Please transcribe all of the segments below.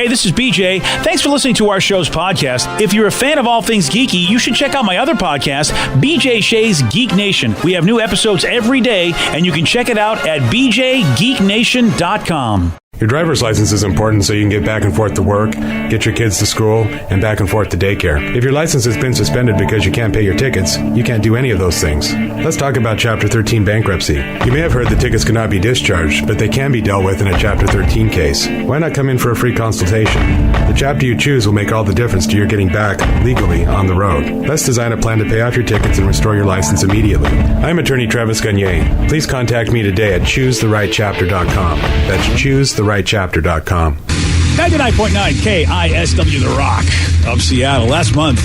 Hey, this is BJ. Thanks for listening to our show's podcast. If you're a fan of all things geeky, you should check out my other podcast, BJ Shea's Geek Nation. We have new episodes every day, and you can check it out at bjgeeknation.com. Your driver's license is important so you can get back and forth to work, get your kids to school, and back and forth to daycare. If your license has been suspended because you can't pay your tickets, you can't do any of those things. Let's talk about Chapter 13 bankruptcy. You may have heard the tickets cannot be discharged, but they can be dealt with in a Chapter 13 case. Why not come in for a free consultation? The chapter you choose will make all the difference to your getting back, legally, on the road. Let's design a plan to pay off your tickets and restore your license immediately. I'm attorney Travis Gagne. Please contact me today at choosetherightchapter.com. That's choosetherightchapter.com. 99.9 KISW, The Rock of Seattle. Last month,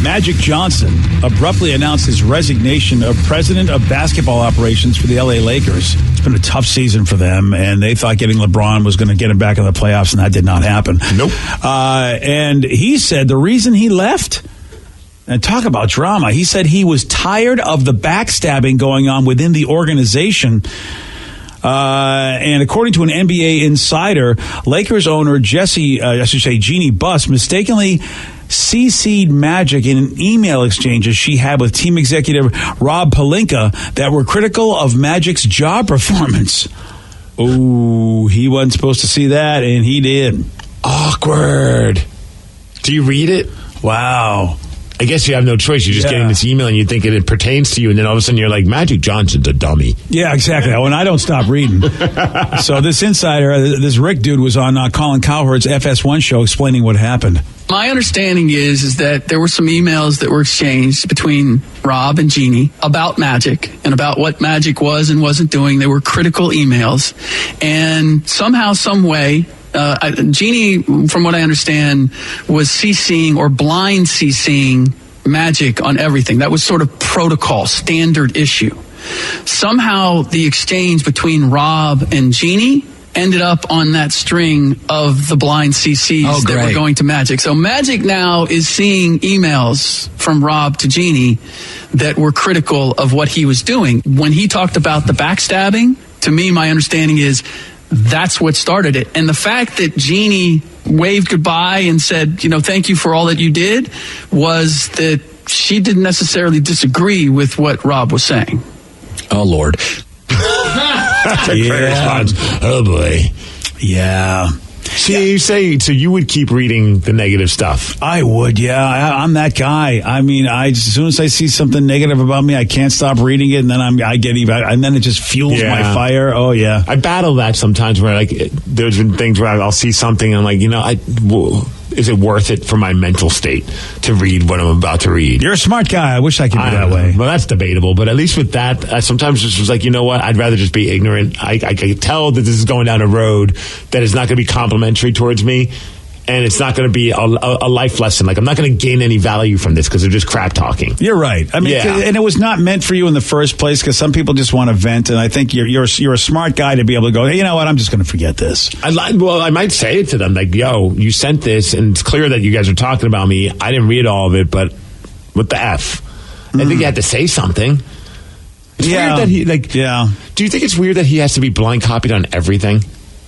Magic Johnson abruptly announced his resignation of president of basketball operations for the LA Lakers. It's been a tough season for them, and they thought getting LeBron was going to get him back in the playoffs, and that did not happen. Nope. And he said the reason he left, and talk about drama, he said he was tired of the backstabbing going on within the organization. And according to an NBA insider, Lakers owner Jeannie Buss mistakenly CC'd Magic in an email exchanges she had with team executive Rob Pelinka that were critical of Magic's job performance. Oh, he wasn't supposed to see that, and he did. Awkward. Do you read it? Wow. I guess you have no choice. You're just getting this email and you think it pertains to you, and then all of a sudden you're like, Magic Johnson's a dummy. Yeah, exactly. And I don't stop reading. So this insider, this Rick dude, was on Colin Cowherd's FS1 show explaining what happened. My understanding is that there were some emails that were exchanged between Rob and Jeannie about Magic and about what Magic was and wasn't doing. They were critical emails. And somehow, some way, Jeannie, from what I understand, was CCing or blind CCing Magic on everything. That was sort of protocol, standard issue. Somehow the exchange between Rob and Jeannie ended up on that string of the blind CCs that were going to Magic. So Magic now is seeing emails from Rob to Jeannie that were critical of what he was doing. When he talked about the backstabbing, to me, my understanding is that's what started it. And the fact that Jeannie waved goodbye and said, thank you for all that you did, was that she didn't necessarily disagree with what Rob was saying. Oh, Lord. Yeah. Oh, boy. Yeah. See, you say, so you would keep reading the negative stuff? I would, yeah. I'm that guy. I mean, as soon as I see something negative about me, I can't stop reading it, and then I get even, and then it just fuels my fire. Oh, yeah. I battle that sometimes where, there's been things where I'll see something and I'm like, is it worth it for my mental state to read what I'm about to read? You're a smart guy. I wish I could be that way. Well, that's debatable, but at least with that, I sometimes just was like, you know what? I'd rather just be ignorant. I can tell that this is going down a road that is not going to be complimentary towards me, and it's not going to be a life lesson. I'm not going to gain any value from this because they're just crap talking. You're right. I mean, and it was not meant for you in the first place because some people just want to vent, and I think you're a smart guy to be able to go, hey, you know what, I'm just going to forget this. I might say it to them, like, yo, you sent this, and it's clear that you guys are talking about me. I didn't read all of it, but what the F? I think you had to say something. It's weird that he, do you think it's weird that he has to be blind copied on everything?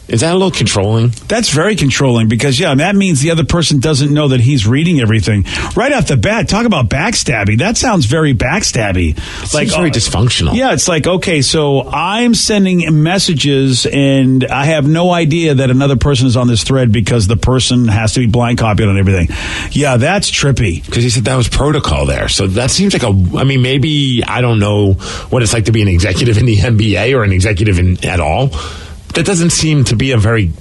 Is that a little controlling? That's very controlling because, that means the other person doesn't know that he's reading everything. Right off the bat, talk about backstabbing. That sounds very backstabby. Seems very dysfunctional. Yeah, it's like, okay, so I'm sending messages and I have no idea that another person is on this thread because the person has to be blind copied on everything. Yeah, that's trippy. Because he said that was protocol there. So that seems like maybe I don't know what it's like to be an executive in the NBA or an executive at all. That doesn't seem to be a very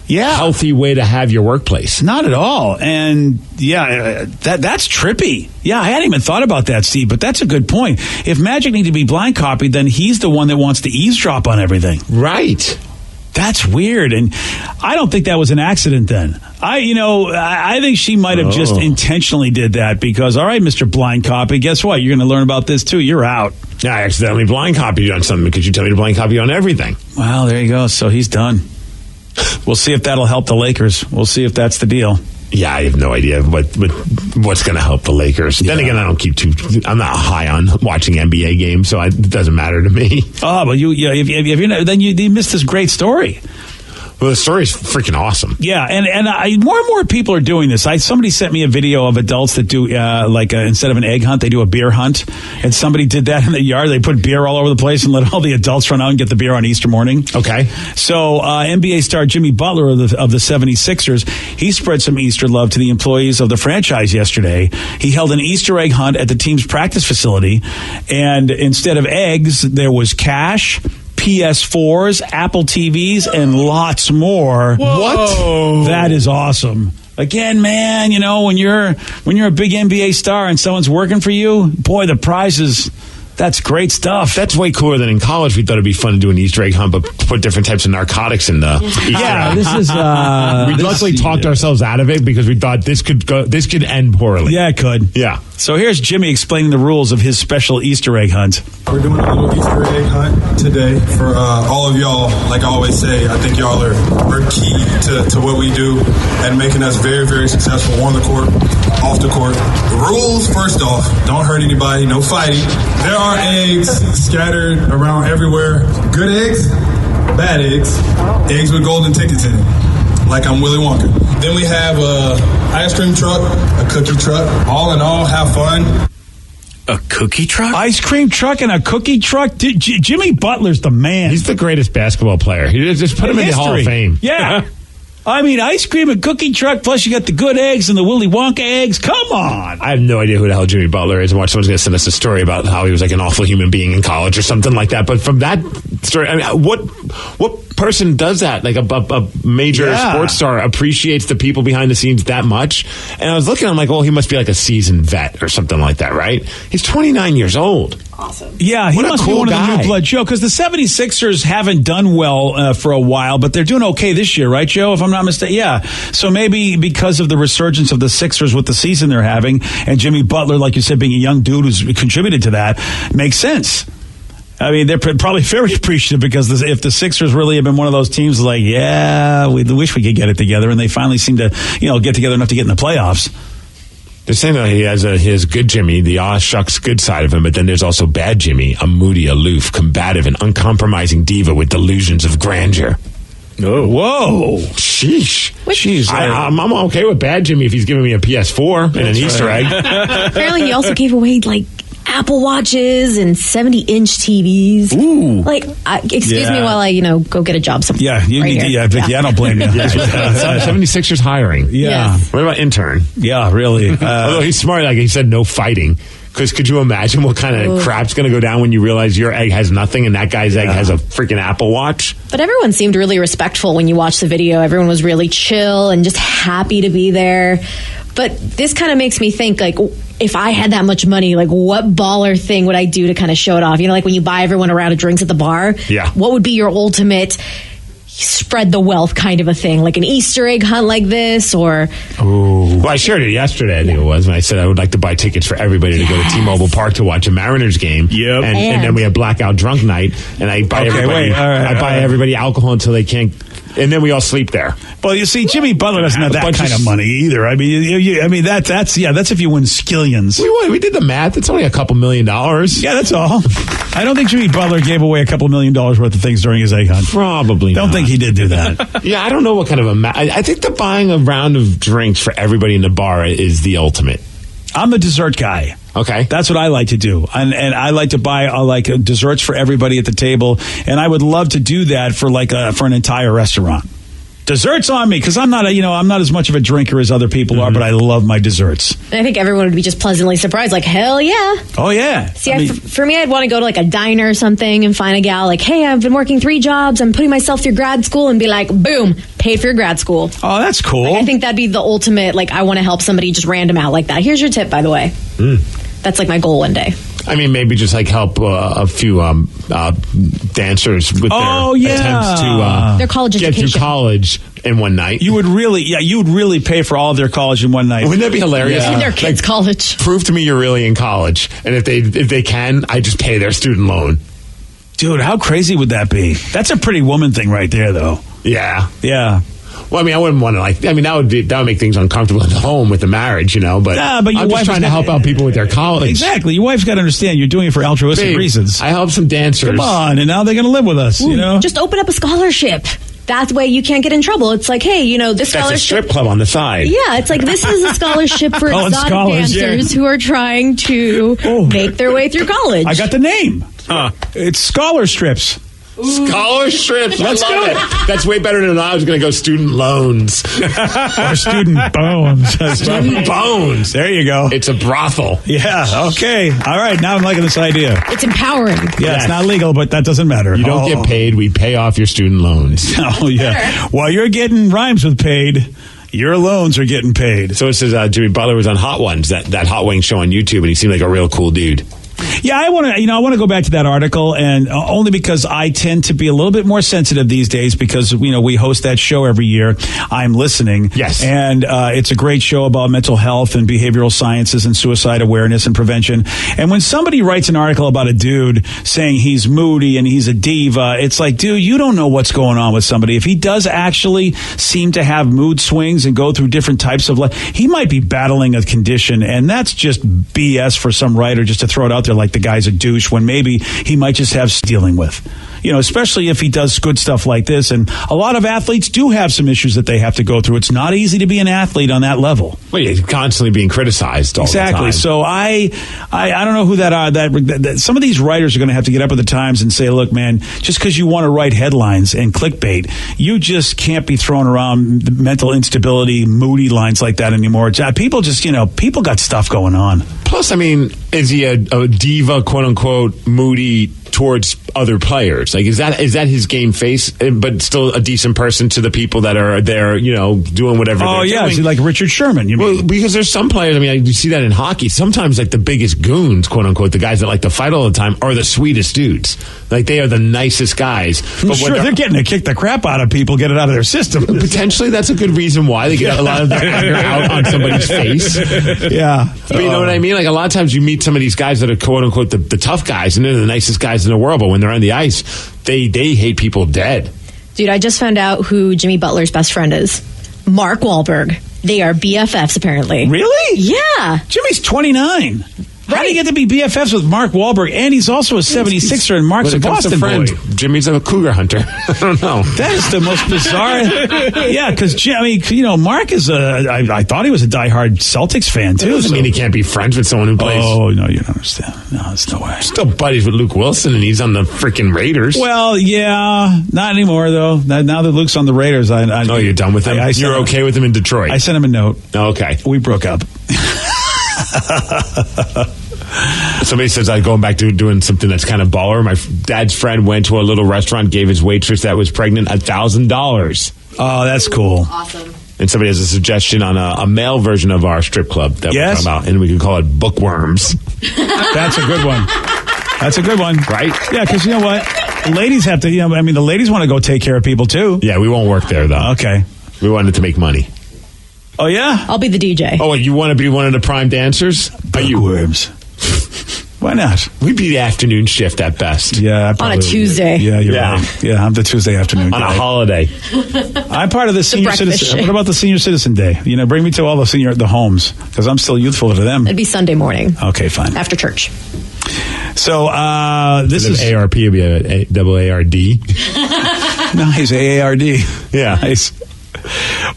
healthy way to have your workplace. Not at all. And that's trippy. Yeah, I hadn't even thought about that, Steve, but that's a good point. If Magic needs to be blind copied, then he's the one that wants to eavesdrop on everything. Right. That's weird. And I don't think that was an accident then. I think she might have just intentionally did that because, all right, Mr. Blind Copy, guess what? You're going to learn about this too. You're out. Yeah, I accidentally blind copied you on something because you tell me to blind copy you on everything. Well, there you go. So he's done. We'll see if that'll help the Lakers. We'll see if that's the deal. Yeah, I have no idea what's going to help the Lakers. Yeah. Then again, I'm not high on watching NBA games, so it doesn't matter to me. Oh, but you missed this great story. Well, the story's freaking awesome. Yeah, and more and more people are doing this. Somebody sent me a video of adults that do instead of an egg hunt, they do a beer hunt. And somebody did that in the yard. They put beer all over the place and let all the adults run out and get the beer on Easter morning. Okay. So NBA star Jimmy Butler of the 76ers, he spread some Easter love to the employees of the franchise yesterday. He held an Easter egg hunt at the team's practice facility, and instead of eggs, there was cash, PS4s, Apple TVs, and lots more. What? That is awesome. Again, man, when you're a big NBA star and someone's working for you, boy, the prizes. That's great stuff. That's way cooler than in college. We thought it'd be fun to do an Easter egg hunt, but put different types of narcotics in the Easter egg. This is. We luckily talked ourselves out of it because we thought this could end poorly. Yeah, it could. Yeah. So here's Jimmy explaining the rules of his special Easter egg hunt. We're doing a little Easter egg hunt today for all of y'all. Like I always say, I think y'all are key to what we do and making us very, very successful on the court, off the court. The rules, first off, don't hurt anybody, no fighting. There are eggs scattered around everywhere. Good eggs, bad eggs, eggs with golden tickets in it, like I'm Willy Wonka. Then we have a ice cream truck, a cookie truck. All in all, have fun. A cookie truck? Ice cream truck and a cookie truck? Jimmy Butler's the man. He's the greatest basketball player. You just put him in the Hall of Fame. Yeah. I mean, ice cream and cookie truck, plus you got the good eggs and the Willy Wonka eggs. Come on. I have no idea who the hell Jimmy Butler is. And watch, someone's going to send us a story about how he was like an awful human being in college or something like that. But from that story, I mean, what person does that? Like a major sports star appreciates the people behind the scenes that much? And I was looking, I'm like, well, he must be like a seasoned vet or something like that, right? He's 29 years old. Awesome. Yeah, he must be one of the new blood, Joe, because the 76ers haven't done well for a while, but they're doing okay this year, right, Joe, if I'm not mistaken? Yeah. So maybe because of the resurgence of the Sixers with the season they're having, and Jimmy Butler, like you said, being a young dude who's contributed to that, makes sense. I mean, they're probably very appreciative because if the Sixers really have been one of those teams like, yeah, we wish we could get it together, and they finally seem to, get together enough to get in the playoffs. They're saying that he has his good Jimmy, the shucks good side of him, but then there's also bad Jimmy, a moody, aloof, combative, and uncompromising diva with delusions of grandeur. Oh, whoa. Sheesh. Jeez. I'm okay with bad Jimmy if he's giving me a PS4 and an Easter egg. Apparently he also gave away, Apple Watches and 70-inch TVs. Ooh. Excuse me while I, go get a job somewhere. Yeah, you need to, Vicky, I don't blame you. 76ers hiring. Yeah. Yes. What about intern? Yeah, really. Although he's smart, like he said, no fighting. Because could you imagine what kind of crap's going to go down when you realize your egg has nothing and that guy's egg has a freaking Apple Watch? But everyone seemed really respectful when you watched the video. Everyone was really chill and just happy to be there. But this kind of makes me think, if I had that much money, what baller thing would I do to kind of show it off? When you buy everyone a round of drinks at the bar? Yeah. What would be your ultimate spread the wealth kind of a thing? Like an Easter egg hunt like this, or... Ooh. Well, I shared it yesterday, I think it was, when I said I would like to buy tickets for everybody to go to T-Mobile Park to watch a Mariners game. Yep. And then we have blackout drunk night, and I buy everybody alcohol until they can't... And then we all sleep there. Well, you see, Jimmy Butler doesn't have that kind of money either. I mean, that's if you win skillions. We did the math. It's only a couple $1 million. Yeah, that's all. I don't think Jimmy Butler gave away a couple $1 million worth of things during his egg hunt. Probably don't think he did do that. Yeah, I don't know what kind of I think the buying a round of drinks for everybody in the bar is the ultimate. I'm the dessert guy. Okay. That's what I like to do. And I like to buy desserts for everybody at the table. And I would love to do that for for an entire restaurant. Desserts on me, because I'm not as much of a drinker as other people are, but I love my desserts. And I think everyone would be just pleasantly surprised, hell yeah. Oh, yeah. See, for me, I'd want to go to a diner or something and find a gal hey, I've been working 3 jobs, I'm putting myself through grad school, and be boom, paid for your grad school. Oh, that's cool. I think that'd be the ultimate, I want to help somebody just random out like that. Here's your tip, by the way. That's my goal one day. I mean, maybe just help a few dancers with their attempts to their college get education. through college in one night. You would really pay for all of their college in one night. Wouldn't that be hilarious? And their kids' college. Prove to me you're really in college, and if they can, I just pay their student loan. Dude, how crazy would that be? That's a pretty woman thing right there, though. Yeah. Yeah. Well, I mean, I wouldn't want to that would make things uncomfortable at home with the marriage, but I'm just trying to help out people with their college. Exactly. Your wife's got to understand you're doing it for altruistic reasons. I help some dancers. Come on, and now they're going to live with us, Just open up a scholarship. that way you can't get in trouble. It's like, hey, this That's a scholarship. strip club on the side. Yeah, it's like this is a scholarship for exotic dancers who are trying to make their way through college. I got the name. It's Scholar Strips. Scholar strips. Let's do it. That's way better than I was going to go student loans. Or student bones. Student bones. There you go. It's a brothel. Yeah, okay. All right, now I'm liking this idea. It's empowering. Yeah, it's not legal, but that doesn't matter. You don't get paid. We pay off your student loans. Oh, yeah. While you're getting rhymes with paid, your loans are getting paid. So it says Jimmy Butler was on Hot Ones, that Hot Wing show on YouTube, and he seemed like a real cool dude. Yeah, I want to go back to that article, and only because I tend to be a little bit more sensitive these days because we host that show every year. I'm listening. Yes, and it's a great show about mental health and behavioral sciences and suicide awareness and prevention. And when somebody writes an article about a dude saying he's moody and he's a diva, it's like, dude, you don't know what's going on with somebody. If he does actually seem to have mood swings and go through different types of life, he might be battling a condition, and that's just BS for some writer just to throw it out there like the guy's a douche when maybe he might just have dealing with. Especially if he does good stuff like this. And a lot of athletes do have some issues that they have to go through. It's not easy to be an athlete on that level. Well, you're constantly being criticized all the time. Exactly. So I don't know who that are. That some of these writers are going to have to get up at the Times and say, look, man, just because you want to write headlines and clickbait, you just can't be throwing around mental instability, moody lines like that anymore. People just, people got stuff going on. Plus, is he a diva, quote unquote, moody towards other players? Like, is that his game face, but still a decent person to the people that are there, doing whatever they're doing? Is he like Richard Sherman, you mean? Well, because there's some players, you see that in hockey. Sometimes, like, the biggest goons, quote unquote, the guys that like to fight all the time, are the sweetest dudes. Like, they are the nicest guys. But sure, they're getting to kick the crap out of people, get it out of their system. Potentially, that's a good reason why they get a lot of their anger out on somebody's face. Yeah. But you know what I mean? Like, a lot of times you meet some of these guys that are, quote unquote, the tough guys, and they're the nicest guys in the world, but when they're on the ice, they hate people dead. Dude, I just found out who Jimmy Butler's best friend is. Mark Wahlberg. They are BFFs, apparently. Really? Yeah. Jimmy's 29. How do you get to be BFFs with Mark Wahlberg? And he's also a 76er, and Mark's a Boston boy. Jimmy's a cougar hunter. I don't know. That is the most bizarre. Yeah, because Mark is I thought he was a diehard Celtics fan too. Doesn't mean he can't be friends with someone who plays. Oh no, you don't understand. No, there's no way. Still buddies with Luke Wilson, and he's on the freaking Raiders. Well, yeah, not anymore though. Now that Luke's on the Raiders, you're done with him. You're okay with him in Detroit. I sent him a note. Okay, we broke up. Somebody says I'm going back to doing something that's kind of baller. My dad's friend went to a little restaurant, gave his waitress that was pregnant $1,000. Oh, that's cool. Awesome. And somebody has a suggestion on a male version of our strip club that we're talking about, and we can call it Bookworms. That's a good one. That's a good one. Right? Yeah, because you know what? Ladies have to, the ladies want to go take care of people too. Yeah, we won't work there though. Okay. We wanted to make money. Oh, yeah? I'll be the DJ. Oh, you want to be one of the prime dancers? Bookworms. Why not? We'd be the afternoon shift at best. Yeah, on a Tuesday. Yeah, you're right. Yeah, I'm the Tuesday afternoon on guy. a holiday. I'm part of the senior citizen. What about the senior citizen day? Bring me to all the homes because I'm still youthful to them. It'd be Sunday morning. Okay, fine. After church. So this is ARP would be a double ARD. Nice, AARD. Yeah, nice.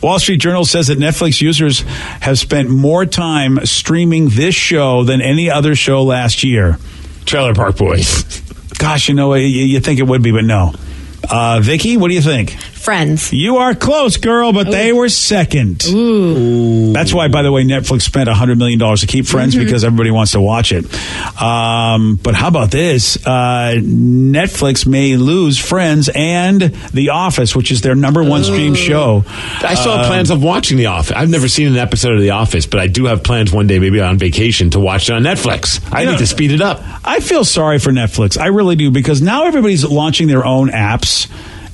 Wall Street Journal says that Netflix users have spent more time streaming this show than any other show last year. Trailer Park Boys. Gosh, you think it would be, but no. Vicky, what do you think? Friends. You are close, girl, but they were second. Ooh. That's why, by the way, Netflix spent $100 million to keep Friends because everybody wants to watch it. But how about this? Netflix may lose Friends and The Office, which is their number one stream show. I still have plans of watching The Office. I've never seen an episode of The Office, but I do have plans one day, maybe on vacation, to watch it on Netflix. I need to speed it up. I feel sorry for Netflix. I really do, because now everybody's launching their own apps.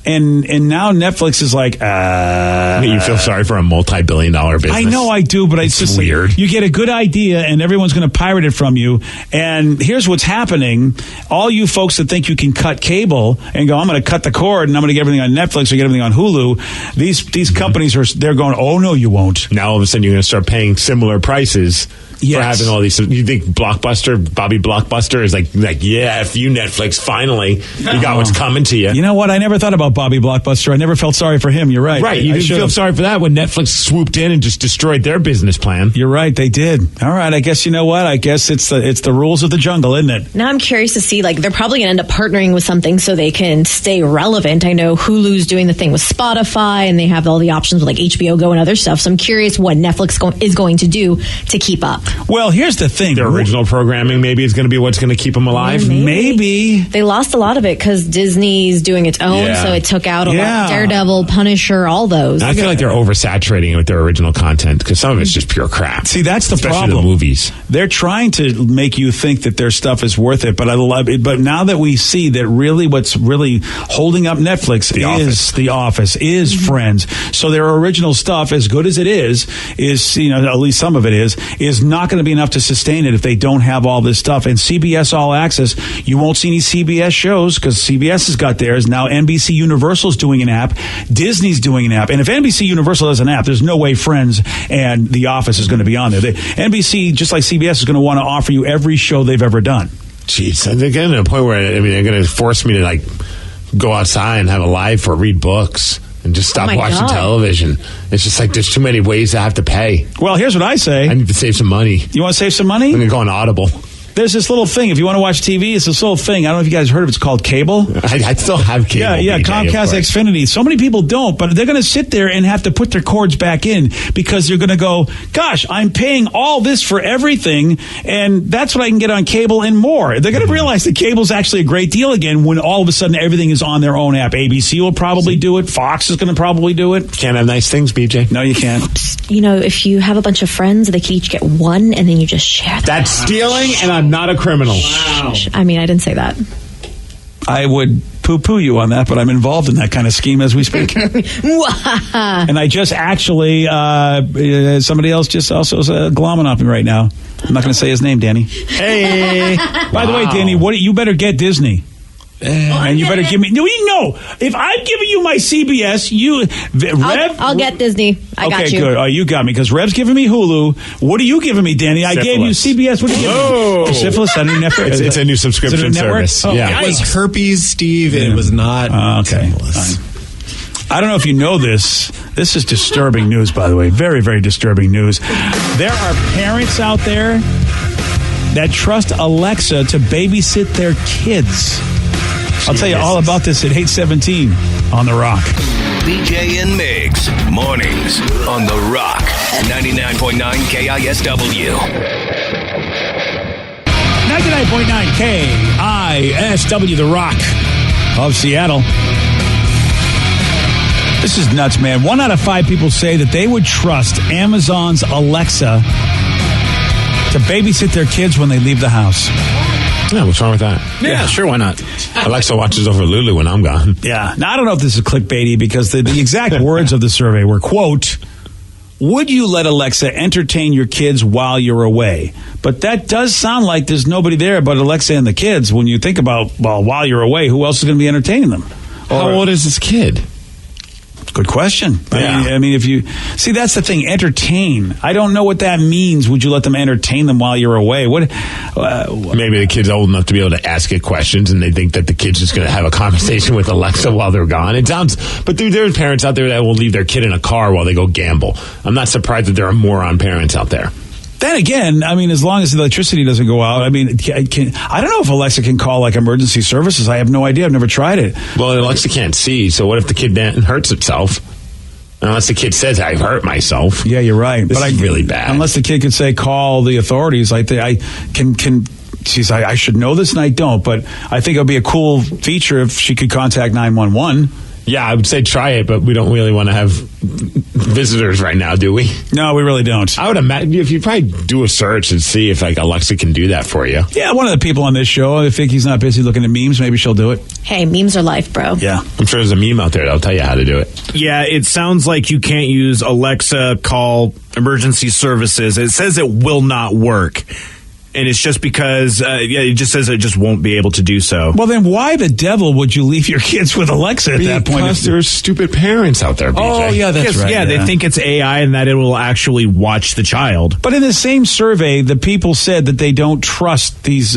And now Netflix is like, you feel sorry for a multi-billion-dollar business. I know I do, but it's just weird. You get a good idea, and everyone's going to pirate it from you. And here's what's happening: all you folks that think you can cut cable and go, I'm going to cut the cord and I'm going to get everything on Netflix or get everything on Hulu. These companies they're going, oh no, you won't. Now all of a sudden you're going to start paying similar prices. Yes. For having all these. You think Bobby Blockbuster is like, yeah, if you Netflix, finally, you got what's coming to you. You know what? I never thought about Bobby Blockbuster. I never felt sorry for him. You're right. Right. You didn't feel sorry for that when Netflix swooped in and just destroyed their business plan. You're right. They did. All right. I guess you know what? I guess it's the rules of the jungle, isn't it? Now I'm curious to see, like, they're probably going to end up partnering with something so they can stay relevant. I know Hulu's doing the thing with Spotify, and they have all the options with, like, HBO Go and other stuff. So I'm curious what Netflix is going to do to keep up. Well, here's the thing. Their original programming maybe is going to be what's going to keep them alive. Maybe. They lost a lot of it because Disney's doing its own, so it took out a lot. Daredevil, Punisher, all those. I feel like they're oversaturating it with their original content because some of it's just pure crap. See, that's the Especially problem. The movies. They're trying to make you think that their stuff is worth it, but I love it. But now that we see that really what's really holding up Netflix is The Office, is Friends. So their original stuff, as good as it is, at least some of it is not going to be enough to sustain it if they don't have all this stuff. And CBS All Access, you won't see any CBS shows because CBS has got theirs. Now NBC Universal's doing an app. Disney's doing an app. And if NBC Universal has an app, there's no way Friends and The Office is going to be on there. NBC, just like CBS, is going to want to offer you every show they've ever done. Jeez, they're getting to a point where, they're going to force me to, like, go outside and have a life or read books and just stop watching television. It's just like there's too many ways I have to pay. Well, here's what I say. I need to save some money. You want to save some money? I'm going to go on Audible. There's this little thing. If you want to watch TV, it's this little thing. I don't know if you guys heard of it. It's called cable. I still have cable. Yeah, Comcast Xfinity. So many people don't, but they're going to sit there and have to put their cords back in because they're going to go, gosh, I'm paying all this for everything, and that's what I can get on cable and more. They're going to realize that cable's actually a great deal again when all of a sudden everything is on their own app. ABC will probably do it. Fox is going to probably do it. Can't have nice things, BJ. No, you can't. If you have a bunch of friends, they could each get one, and then you just share them. That's stealing, and I'm not a criminal. Wow. I mean, I didn't say that. I would poo-poo you on that, but I'm involved in that kind of scheme as we speak. And I just actually, somebody else just also is glomming on me right now. I'm not going to say his name, Danny. Hey. By the way, Danny, you better get Disney. And you better give me. No, if I'm giving you my CBS, Rev. I'll get Disney. I got you. Okay, good. Oh, you got me because Rev's giving me Hulu. What are you giving me, Danny? I gave you CBS. What are you giving me? Syphilis. It's a new subscription service. Oh, yeah, it was herpes, Steve. It was not. Okay. Fine. I don't know if you know this. This is disturbing news, by the way. Very, very disturbing news. There are parents out there that trust Alexa to babysit their kids. I'll tell you all about this at 8:17 on The Rock. BJ and Migs, mornings on The Rock, 99.9 KISW. 99.9 KISW, The Rock of Seattle. This is nuts, man. 1 out of 5 people say that they would trust Amazon's Alexa to babysit their kids when they leave the house. Yeah, what's wrong with that? Yeah, sure, why not? Alexa watches over Lulu when I'm gone. Yeah. Now, I don't know if this is clickbaity because the exact words of the survey were, quote, would you let Alexa entertain your kids while you're away? But that does sound like there's nobody there but Alexa and the kids. When you think about, while you're away, who else is going to be entertaining them? How old is this kid? Good question. Yeah. I mean, if you see, that's the thing. Entertain. I don't know what that means. Would you let them entertain them while you're away? What? Maybe the kid's old enough to be able to ask it questions, and they think that the kid's just going to have a conversation with Alexa while they're gone. It sounds, but there's parents out there that will leave their kid in a car while they go gamble. I'm not surprised that there are moron parents out there. Then again, I mean, as long as the electricity doesn't go out, I mean, I don't know if Alexa can call like emergency services. I have no idea. I've never tried it. Well, Alexa can't see, so what if the kid hurts itself? Unless the kid says, I've hurt myself. Yeah, you're right. This is really bad. Unless the kid could say, call the authorities. I should know this and I don't, but I think it would be a cool feature if she could contact 911. Yeah, I would say try it, but we don't really want to have visitors right now, do we? No, we really don't. I would imagine if you probably do a search and see if like Alexa can do that for you. Yeah, one of the people on this show, I think he's not busy looking at memes. Maybe she'll do it. Hey, memes are life, bro. Yeah. I'm sure there's a meme out there that'll tell you how to do it. Yeah, it sounds like you can't use Alexa call emergency services. It says it will not work. and it's just because it just says it just won't be able to do so. Well, then why the devil would you leave your kids with Alexa at that point? Because there's stupid parents out there, BJ. Oh, yeah, that's right. Yeah, they think it's AI and that it will actually watch the child. But in the same survey, the people said that they don't trust these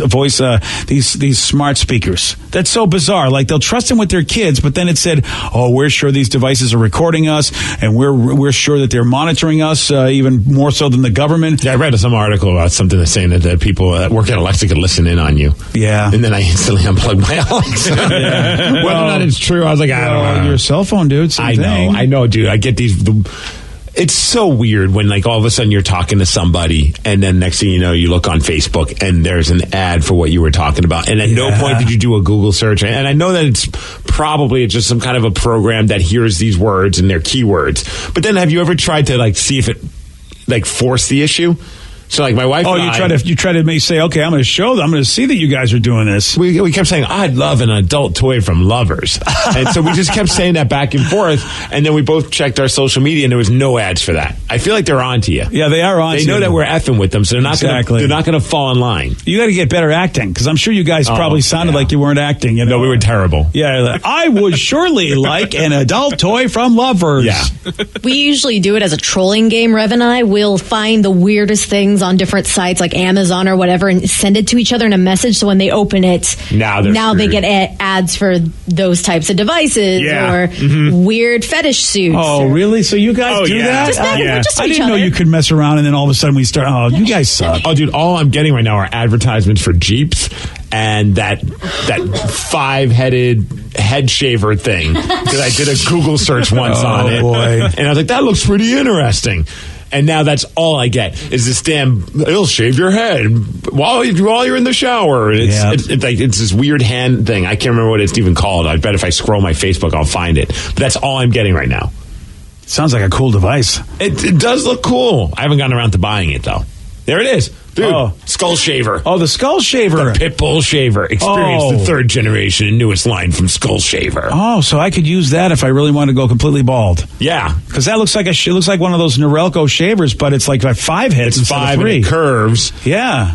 these smart speakers. That's so bizarre. Like, they'll trust them with their kids, but then it said, "Oh, we're sure these devices are recording us, and we're sure that they're monitoring us even more so than the government." Yeah, I read some article about something that's saying that people that work at Alexa could listen in on you. Yeah, and then I instantly unplugged my Alexa. Yeah. Whether or not it's true, I was like, I don't know. Your cell phone, dude. Same thing. I know, dude. I get these. It's so weird when, like, all of a sudden you're talking to somebody, and then next thing you know, you look on Facebook and there's an ad for what you were talking about. And at no point did you do a Google search. And I know that it's probably just some kind of a program that hears these words and their keywords. But then, have you ever tried to, like, see if it, like, force the issue? So, like, my wife and you try to maybe say, okay, I'm going to show them. I'm going to see that you guys are doing this. We kept saying, I'd love an adult toy from Lovers. And so we just kept saying that back and forth. And then we both checked our social media, and there was no ads for that. I feel like they're on to you. Yeah, they are on to you. They know that we're effing with them, so they're not going to fall in line. You got to get better acting, because I'm sure you guys probably sounded like you weren't acting. You know? No, we were terrible. Yeah, I would surely like an adult toy from Lovers. Yeah. We usually do it as a trolling game. Rev and I will find the weirdest things on different sites like Amazon or whatever and send it to each other in a message, so when they open it, now they get ads for those types of devices or weird fetish suits. Oh, really? So you guys do that? Just I didn't know you could mess around and then all of a sudden we start, you guys suck. Oh, dude, all I'm getting right now are advertisements for Jeeps and that 5-headed head shaver thing that I did a Google search once on it. Boy. And I was like, that looks pretty interesting. And now that's all I get is this damn, it'll shave your head while you're in the shower. And it's this weird hand thing. I can't remember what it's even called. I bet if I scroll my Facebook, I'll find it. But that's all I'm getting right now. Sounds like a cool device. It does look cool. I haven't gotten around to buying it, though. There it is. Dude, Skull Shaver. Oh, the Skull Shaver. The Pitbull Shaver. Experience the third generation and newest line from Skull Shaver. Oh, so I could use that if I really want to go completely bald. Yeah. Because that looks like one of those Norelco shavers, but it's like 5 hits instead of 3. And it curves. Yeah.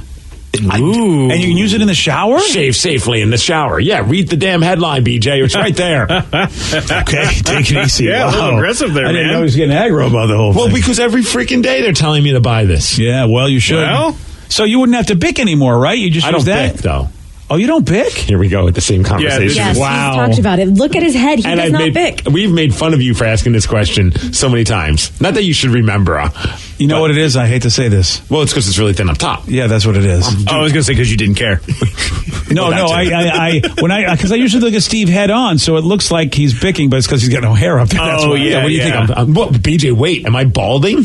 Ooh. And you can use it in the shower? Shave safely in the shower. Yeah, read the damn headline, BJ. It's right there. Okay, take it easy. Yeah, a little aggressive there, I didn't man. know he was getting aggro about the whole thing. Well, because every freaking day they're telling me to buy this. Yeah, well, you should. Well, so you wouldn't have to bick anymore, right? You just I use don't that? bick, though. Oh, you don't bick? Here we go with the same conversation. Yes, Wow. he's talked about it. Look at his head. He does not bick. We've made fun of you for asking this question so many times. Not that you should remember. You know what it is? I hate to say this. Well, it's because it's really thin up top. Yeah, that's what it is. I was going to say because you didn't care. No, because I usually look at Steve head on, so it looks like he's bicking, but it's because he's got no hair up there. That's why. What do you think? BJ, wait, am I balding?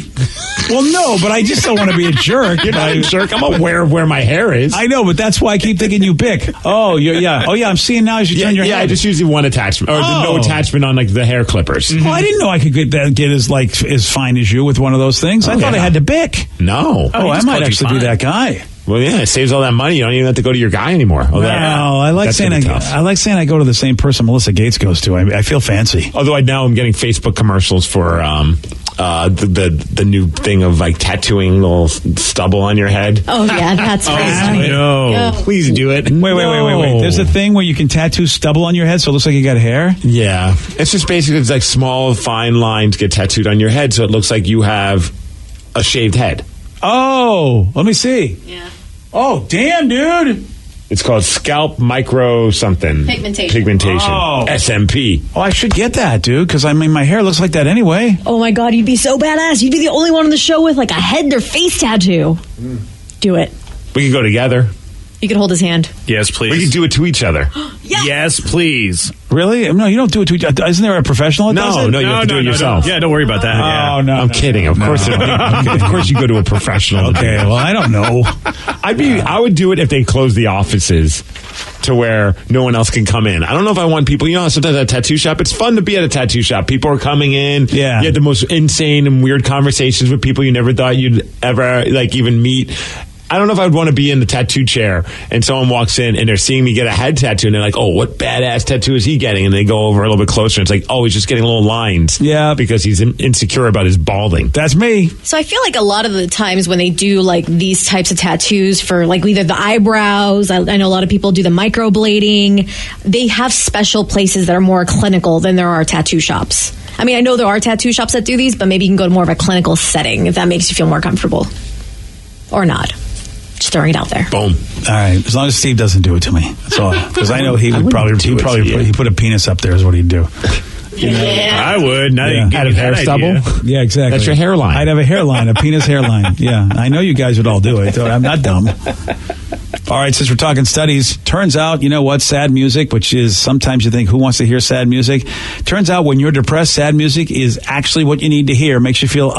Well, no, but I just don't want to be a jerk. You're not a jerk. I'm aware of where my hair is. I know, but that's why I keep thinking you bick. Oh, yeah. Oh, yeah, I'm seeing now as you turn your head. Yeah, I just use the one attachment, or no attachment on like the hair clippers. Oh, I didn't know I could get as fine as you with one of those things. I thought I had to bick. No. Oh, I might actually be that guy. Well, yeah, it saves all that money. You don't even have to go to your guy anymore. I like saying I go to the same person Melissa Gates goes to. I feel fancy. Although now I'm getting Facebook commercials for the new thing of like tattooing little stubble on your head. Oh yeah, that's crazy. No, please do it. Wait. There's a thing where you can tattoo stubble on your head so it looks like you got hair? Yeah. It's just basically it's like small fine lines get tattooed on your head so it looks like you have a shaved head. Oh, let me see. Yeah. Oh, damn, dude. It's called scalp micro something. Pigmentation. Oh. SMP. Oh, I should get that, dude, because I mean, my hair looks like that anyway. Oh my God, you'd be so badass. You'd be the only one on the show with like a head or face tattoo. Do it. We could go together. You could hold his hand. Yes, please. We could do it to each other. Yes, please. Really? No, you don't do it to each other. Isn't there a professional that does it? No, you have to do it yourself. Yeah, don't worry about that. Oh, no. I'm kidding. Of course, of course, you go to a professional. Okay, well, I don't know. I would do it if they close the offices to where no one else can come in. I don't know if I want people. You know, sometimes at a tattoo shop, it's fun to be at a tattoo shop. People are coming in. Yeah, you had the most insane and weird conversations with people you never thought you'd ever like even meet. I don't know if I would want to be in the tattoo chair and someone walks in and they're seeing me get a head tattoo and they're like, oh, what badass tattoo is he getting? And they go over a little bit closer and it's like, oh, he's just getting little lines. Yeah. Because he's insecure about his balding. That's me. So I feel like a lot of the times when they do like these types of tattoos for like either the eyebrows, I know a lot of people do the microblading, they have special places that are more clinical than there are tattoo shops. I mean, I know there are tattoo shops that do these, but maybe you can go to more of a clinical setting if that makes you feel more comfortable. Or not. Just throwing it out there. Boom. All right. As long as Steve doesn't do it to me. That's all. Because I know he would probably put a penis up there is what he'd do. I would. Now Yeah. you Out of hair stubble? Yeah, exactly. That's your hairline. I'd have a hairline, a penis hairline. Yeah. I know you guys would all do it. I'm not dumb. All right, since we're talking studies, turns out, you know what, sad music, which is sometimes you think, who wants to hear sad music? Turns out when you're depressed, sad music is actually what you need to hear. It makes you feel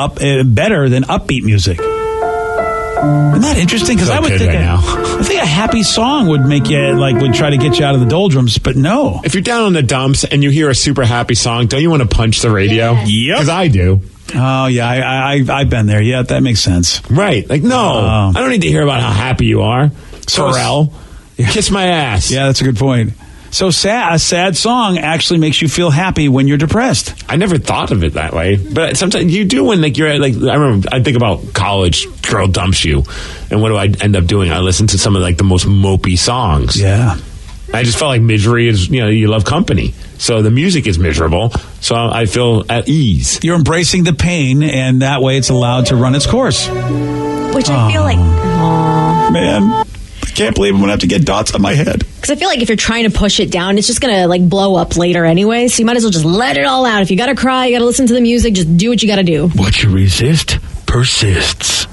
better than upbeat music. Isn't that interesting? Because I would think I think a happy song would make you would try to get you out of the doldrums, but no. If you're down in the dumps and you hear a super happy song, don't you want to punch the radio? Yep. Because I do. Oh yeah, I've been there. Yeah, that makes sense. Right. Like, no, I don't need to hear about how happy you are. Pharrell, kiss my ass. Yeah, that's a good point. So a sad song actually makes you feel happy when you're depressed. I never thought of it that way, but sometimes you do when you're at, I think about college, girl dumps you, and what do I end up doing? I listen to some of the most mopey songs. Yeah. I just felt like misery is, you love company. So the music is miserable, so I feel at ease. You're embracing the pain, and that way it's allowed to run its course. Which I feel like... Aww. Man, I can't believe I'm going to have to get dots on my head. Because I feel like if you're trying to push it down, it's just going to blow up later anyway. So you might as well just let it all out. If you got to cry, you got to listen to the music, just do what you got to do. What you resist persists.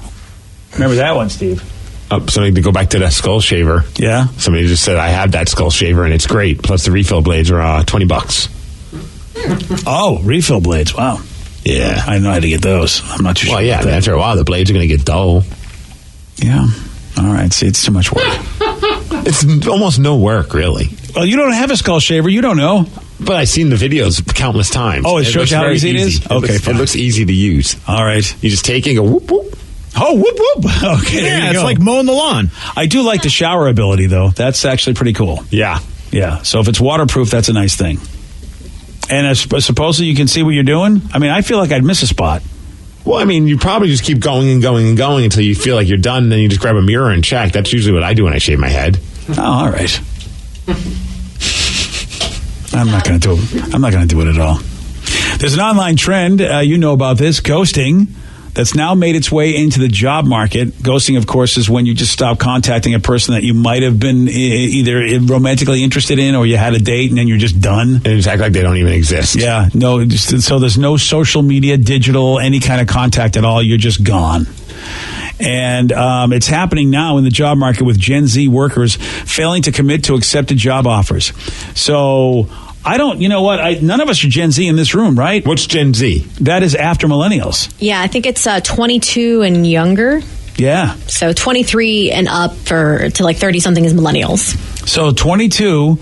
Remember that one, Steve? Something to go back to that skull shaver. Yeah. Somebody just said, I have that skull shaver and it's great. Plus the refill blades are $20. Oh, refill blades. Wow. Yeah. I know how to get those. I'm not too sure. Well, yeah, about that. after a while, the blades are going to get dull. Yeah. All right. See, it's too much work. It's almost no work, really. Well, you don't have a skull shaver. You don't know. But I've seen the videos countless times. Oh, it shows looks you how very easy it is? Okay, It fine. looks easy to use. All right. You just take it and go whoop, whoop. Oh, whoop, whoop. Okay, there you Yeah, it's go. like mowing the lawn. I do like the shower ability, though. That's actually pretty cool. Yeah. Yeah. So if it's waterproof, that's a nice thing. And supposedly you can see what you're doing? I mean, I feel like I'd miss a spot. Well, I mean, you probably just keep going and going and going until you feel like you're done, and then you just grab a mirror and check. That's usually what I do when I shave my head. Oh, all right. I'm not going to do it. I'm not going to do it at all. There's an online trend, you know about this, ghosting, that's now made its way into the job market. Ghosting, of course, is when you just stop contacting a person that you might have been either romantically interested in or you had a date and then you're just done. And it's act like they don't even exist. Yeah, no. So there's no social media, digital, any kind of contact at all. You're just gone. And it's happening now in the job market with Gen Z workers failing to commit to accepted job offers. So I don't, you know what? None of us are Gen Z in this room, right? What's Gen Z? That is after millennials. Yeah, I think it's 22 and younger. Yeah. So 23 and up to 30-something is millennials. So 22...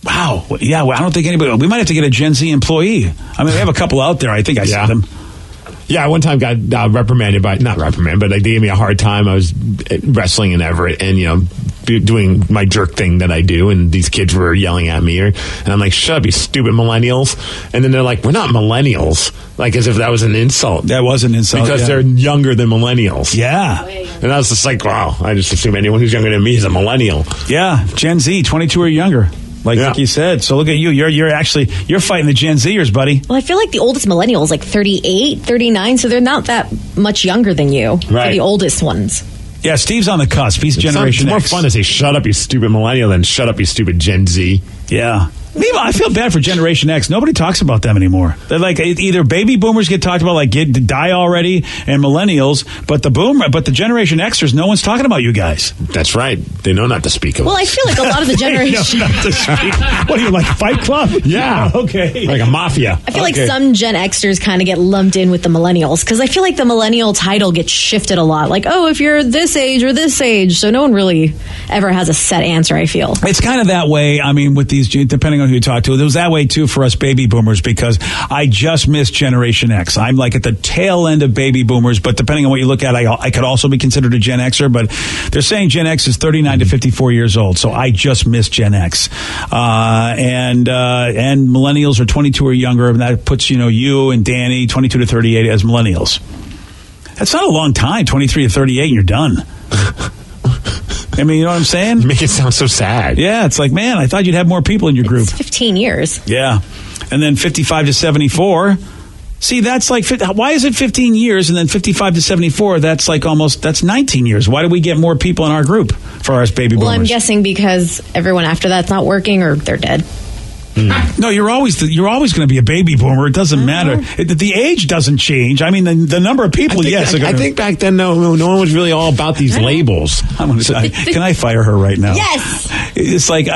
Wow. Yeah, well, I don't think anybody... We might have to get a Gen Z employee. I mean, we have a couple out there. I think I see them. Yeah, I one time got reprimanded not reprimanded, but they gave me a hard time. I was wrestling in Everett and, doing my jerk thing that I do, and these kids were yelling at me. And I'm like, shut up, you stupid millennials. And then they're like, we're not millennials. Like, as if that was an insult. That was an insult, because they're younger than millennials. Yeah. And I was just like, wow, I just assume anyone who's younger than me is a millennial. Yeah, Gen Z, 22 or younger. Like you said. So look at you. You're fighting the Gen Zers, buddy. Well, I feel like the oldest millennial is 38, 39, so they're not that much younger than you. Right. They're the oldest ones. Yeah, Steve's on the cusp. He's Generation It's more X. fun to say, shut up, you stupid millennial, than shut up, you stupid Gen Z. Yeah. Meanwhile, I feel bad for Generation X. Nobody talks about them anymore. They're like either baby boomers get talked about, like die already, and millennials, but the Generation Xers, no one's talking about you guys. That's right. They know not to speak of Well, us. I feel like a lot of the generation... Not to speak. What are you, like Fight Club? Yeah. Okay. Like a mafia. I feel like some Gen Xers kind of get lumped in with the millennials, because I feel like the millennial title gets shifted a lot. Like, oh, if you're this age or this age. So no one really ever has a set answer, I feel. It's kind of that way, I mean, with these, depending depending on who you talk to. It was that way, too, for us baby boomers, because I just missed Generation X. I'm like at the tail end of baby boomers, but depending on what you look at, I could also be considered a Gen Xer, but they're saying Gen X is 39 to 54 years old, so I just missed Gen X. And millennials are 22 or younger, and that puts, you and Danny, 22 to 38 as millennials. That's not a long time, 23 to 38, and you're done. I mean, you know what I'm saying? You make it sound so sad. Yeah, it's like, man, I thought you'd have more people in your group. It's 15 years. Yeah. And then 55 to 74. See, that's like, why is it 15 years and then 55 to 74? That's like that's 19 years. Why do we get more people in our group for our baby boomers? Well, I'm guessing because everyone after that's not working or they're dead. No, you're always going to be a baby boomer. It doesn't matter. The age doesn't change. I mean, the number of people, yes. I think back then, no one was really all about these labels. Can I fire her right now? Yes. It's like,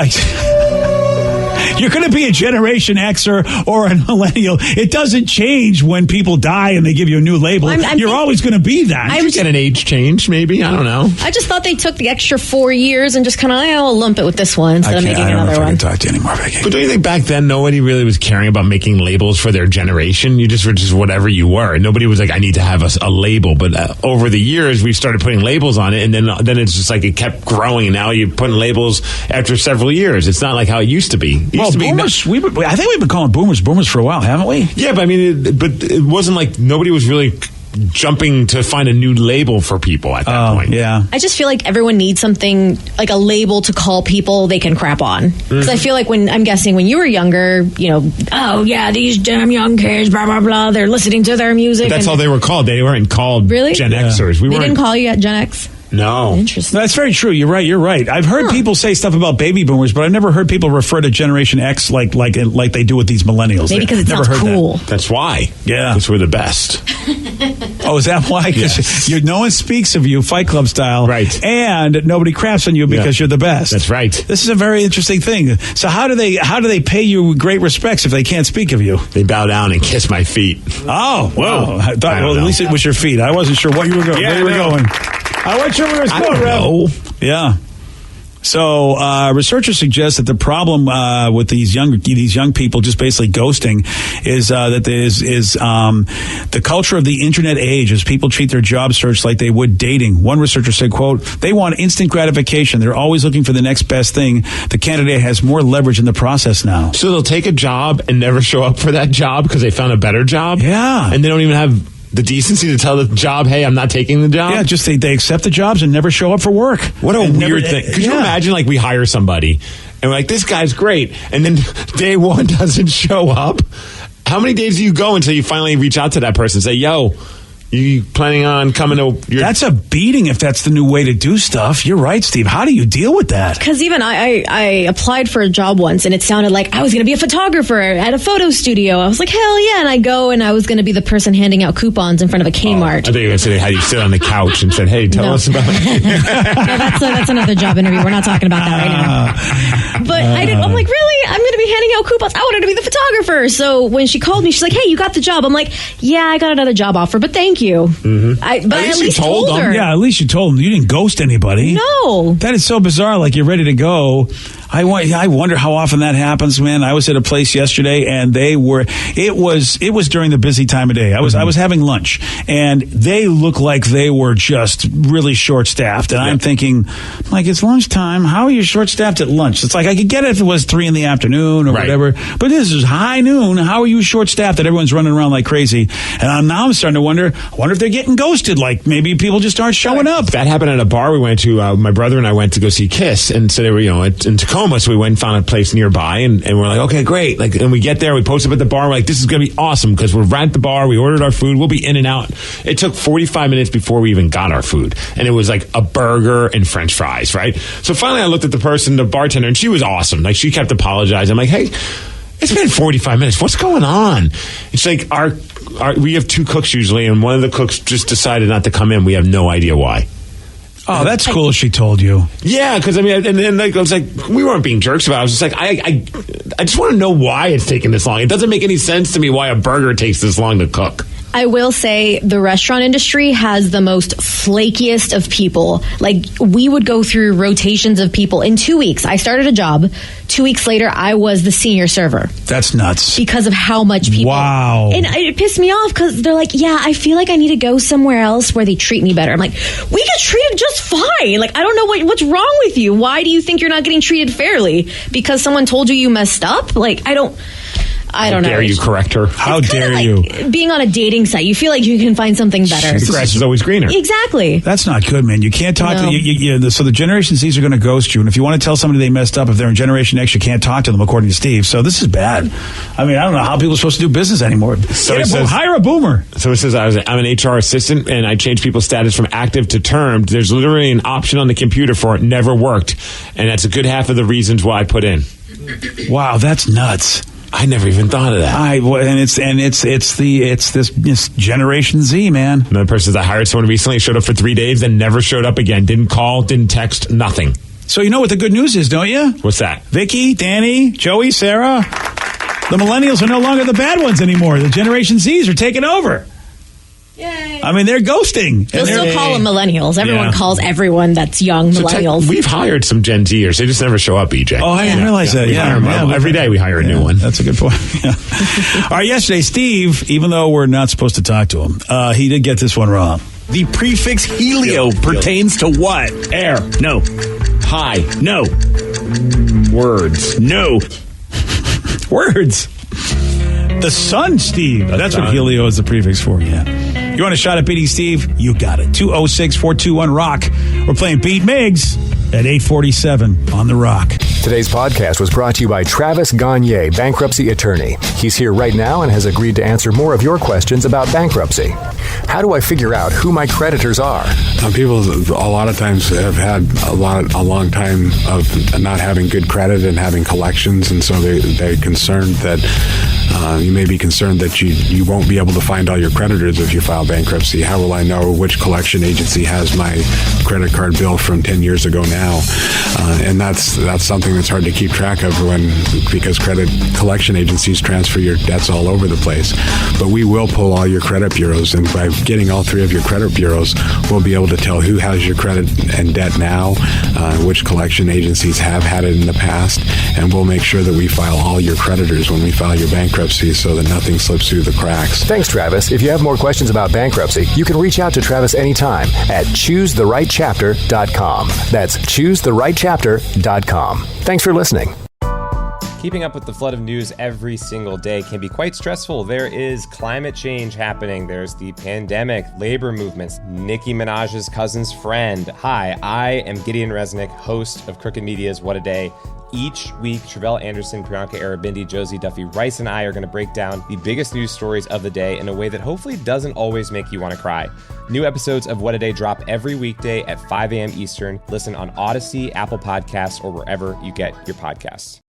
you're going to be a Generation Xer or a millennial. It doesn't change when people die and they give you a new label. You're always going to be that. You get an age change, maybe. I don't know. I just thought they took the extra 4 years and just kind of, I'll lump it with this one instead of making another one. I can't talk to you anymore, Vicky. But don't you think back then nobody really was caring about making labels for their generation? You just were just whatever you were. Nobody was like, I need to have a label. But over the years, we started putting labels on it, and then it's just like it kept growing. And now you're putting labels after several years. It's not like how it used to be. Boomers, I think we've been calling boomers for a while, haven't we? Yeah, but I mean, it wasn't like nobody was really jumping to find a new label for people at that point. Yeah. I just feel like everyone needs something, like a label to call people they can crap on. Because I feel like when you were younger, these damn young kids, blah, blah, blah, they're listening to their music. But that's how they were called. They weren't called really? Gen Xers. They didn't call you Gen X? No. Interesting. That's very true. You're right. I've heard people say stuff about baby boomers, but I've never heard people refer to Generation X like they do with these millennials. Maybe because it sounds cool. That's why. Yeah. Because we're the best. Oh, is that why? Because no one speaks of you Fight Club style. Right. And nobody craps on you because you're the best. That's right. This is a very interesting thing. So how do they pay you great respects if they can't speak of you? They bow down and kiss my feet. Oh, whoa. I thought, at least it was your feet. I wasn't sure what you were going. Yeah, where you were going. I wasn't sure where it was going, Rev. Yeah. So researchers suggest that the problem with these young people just basically ghosting is that the culture of the internet age as people treat their job search like they would dating. One researcher said, quote, they want instant gratification. They're always looking for the next best thing. The candidate has more leverage in the process now. So they'll take a job and never show up for that job because they found a better job? Yeah. And they don't even have the decency to tell the job, hey, I'm not taking the job? Yeah, just they accept the jobs and never show up for work. What a weird thing. Could you imagine, like, we hire somebody and we're like, this guy's great, and then day one doesn't show up? How many days do you go until you finally reach out to that person and say, yo, you planning on coming to your... That's a beating if that's the new way to do stuff. You're right, Steve. How do you deal with that? Because even I applied for a job once, and it sounded like I was going to be a photographer at a photo studio. I was like, hell yeah. And I go, and I was going to be the person handing out coupons in front of a Kmart. I thought you were going to say they had you sit on the couch and said, hey, tell us about it. Yeah, that's another job interview. We're not talking about that right now. But I'm like, really? I'm going to be handing out coupons. I wanted to be the photographer. So when she called me, she's like, hey, you got the job. I'm like, yeah, I got another job offer, but thank you. Mm-hmm. But at least told her. Yeah, at least you told them. You didn't ghost anybody. No. That is so bizarre. Like, you're ready to go. I wonder how often that happens, man. I was at a place yesterday, and it was during the busy time of day. I was having lunch, and they looked like they were just really short-staffed. And I'm thinking, like, it's lunchtime. How are you short-staffed at lunch? It's like, I could get it if it was 3 PM or whatever. But this is high noon. How are you short-staffed that everyone's running around like crazy? And I'm starting to wonder if they're getting ghosted. Like, maybe people just aren't showing up. That happened at a bar we went to. My brother and I went to go see KISS, and so they were, in Tacoma. So we went and found a place nearby, and we're like, okay, great. Like, and we get there, we post up at the bar. We're like, this is going to be awesome because we're right at the bar. We ordered our food. We'll be in and out. It took 45 minutes before we even got our food, and it was like a burger and French fries, right? So finally, I looked at the bartender, and she was awesome. Like, she kept apologizing. I'm like, hey, it's been 45 minutes. What's going on? It's like we have 2 cooks usually, and one of the cooks just decided not to come in. We have no idea why. Oh, that's cool. She told you. Yeah, because I mean, and I was like, we weren't being jerks about it. I was just like, I just want to know why it's taking this long. It doesn't make any sense to me why a burger takes this long to cook. I will say the restaurant industry has the most flakiest of people. Like, we would go through rotations of people. In 2 weeks, I started a job. 2 weeks later, I was the senior server. That's nuts. Because of how much people. Wow. And it pissed me off because they're like, yeah, I feel like I need to go somewhere else where they treat me better. I'm like, we get treated just fine. Like, I don't know what's wrong with you. Why do you think you're not getting treated fairly? Because someone told you messed up? Like, I don't know. How dare you correct her? How dare you? Being on a dating site, you feel like you can find something better. The grass is always greener. Exactly. That's not good, man. You can't talk No. to so the Generation Zs are going to ghost you, and if you want to tell somebody they messed up, if they're in Generation X, you can't talk to them, according to Steve. So this is bad. I mean, I don't know how people are supposed to do business anymore. So it says, hire a boomer. So it says I'm an HR assistant, and I change people's status from active to termed. There's literally an option on the computer for it. Never worked, and that's a good half of the reasons why I put in. Wow, that's nuts. I never even thought of that. It's this Generation Z, man. Another person says, I hired someone recently, showed up for 3 days, then never showed up again. Didn't call, didn't text, nothing. So you know what the good news is, don't you? What's that? Vicky, Danny, Joey, Sarah. The millennials are no longer the bad ones anymore. The Generation Zs are taking over. Yay. I mean, they're ghosting. They'll still call them millennials. Everyone calls everyone that's young millennials. We've hired some Gen Zers. They just never show up, EJ. Oh, I didn't realize that. We hire them every day we hire a new one. That's a good point. Yeah. All right, yesterday, Steve, even though we're not supposed to talk to him, he did get this one wrong. The prefix helio pertains to what? Air. No. High. No. Words. No. Words. The sun, Steve. That's what helio is the prefix for, yeah. You want a shot at beating Steve? You got it. 206-421-ROCK. We're playing Beat Migs at 8:47 on The Rock. Today's podcast was brought to you by Travis Gagne, bankruptcy attorney. He's here right now and has agreed to answer more of your questions about bankruptcy. How do I figure out who my creditors are? People a lot of times have had a long time of not having good credit and having collections, and so they're concerned that you may be concerned that you won't be able to find all your creditors if you file bankruptcy. How will I know which collection agency has my credit card bill from 10 years ago now? And that's something that's hard to keep track of because credit collection agencies transfer your debts all over the place. But we will pull all your credit bureaus, and by getting all three of your credit bureaus, we'll be able to tell who has your credit and debt now, which collection agencies have had it in the past, and we'll make sure that we file all your creditors when we file your bankruptcy so that nothing slips through the cracks. Thanks, Travis. If you have more questions about bankruptcy, you can reach out to Travis anytime at choosetherightchapter.com. That's choosetherightchapter.com. Thanks for listening. Keeping up with the flood of news every single day can be quite stressful. There is climate change happening. There's the pandemic, labor movements, Nicki Minaj's cousin's friend. Hi, I am Gideon Resnick, host of Crooked Media's What a Day. Each week, Travelle Anderson, Priyanka Arabindi, Josie Duffy Rice, and I are going to break down the biggest news stories of the day in a way that hopefully doesn't always make you want to cry. New episodes of What a Day drop every weekday at 5 a.m. Eastern. Listen on Odyssey, Apple Podcasts, or wherever you get your podcasts.